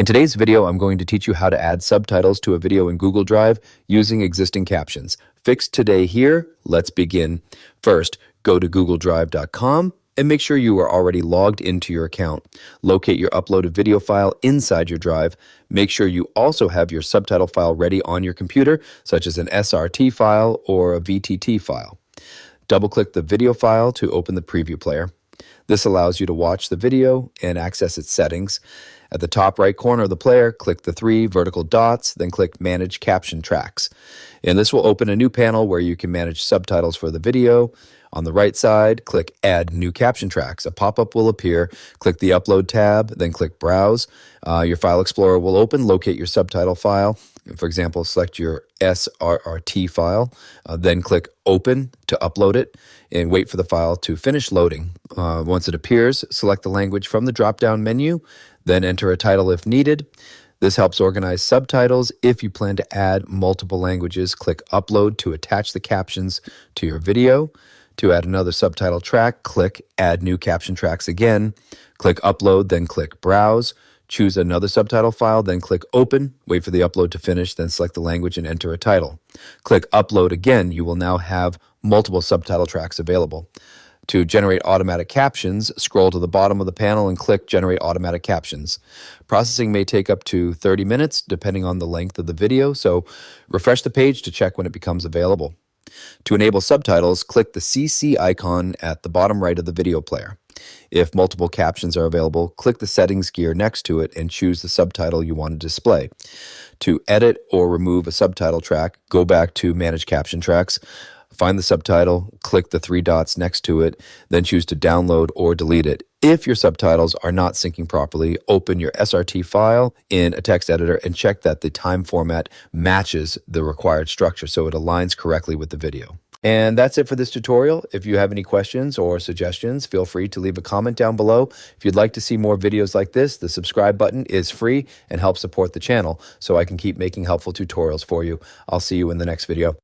In today's video, I'm going to teach you how to add subtitles to a video in Google Drive using existing captions. Fix today here. Let's begin. First, go to googledrive.com and make sure you are already logged into your account. Locate your uploaded video file inside your drive. Make sure you also have your subtitle file ready on your computer, such as an SRT file or a VTT file. Double-click the video file to open the preview player. This allows you to watch the video and access its settings. At the top right corner of the player, click the 3 vertical dots, then click Manage Caption Tracks. And this will open a new panel where you can manage subtitles for the video. On the right side, click Add New Caption Tracks. A pop-up will appear. Click the Upload tab, then click Browse. Your File Explorer will open. Locate your subtitle file. For example, select your SRT file, then click Open to upload it, and wait for the file to finish loading. Once it appears, select the language from the drop-down menu, then enter a title if needed. This helps organize subtitles. If you plan to add multiple languages, click Upload to attach the captions to your video. To add another subtitle track, click Add New Caption Tracks again. Click Upload, then click Browse. Choose another subtitle file, then click Open. Wait for the upload to finish, then select the language and enter a title. Click Upload again. You will now have multiple subtitle tracks available. To generate automatic captions, scroll to the bottom of the panel and click Generate Automatic Captions. Processing may take up to 30 minutes, depending on the length of the video, so refresh the page to check when it becomes available. To enable subtitles, click the CC icon at the bottom right of the video player. If multiple captions are available, click the settings gear next to it and choose the subtitle you want to display. To edit or remove a subtitle track, go back to Manage Caption Tracks, find the subtitle, click the 3 dots next to it, then choose to download or delete it. If your subtitles are not syncing properly, open your SRT file in a text editor and check that the time format matches the required structure so it aligns correctly with the video. And that's it for this tutorial. If you have any questions or suggestions, feel free to leave a comment down below. If you'd like to see more videos like this, the subscribe button is free and helps support the channel so I can keep making helpful tutorials for you. I'll see you in the next video.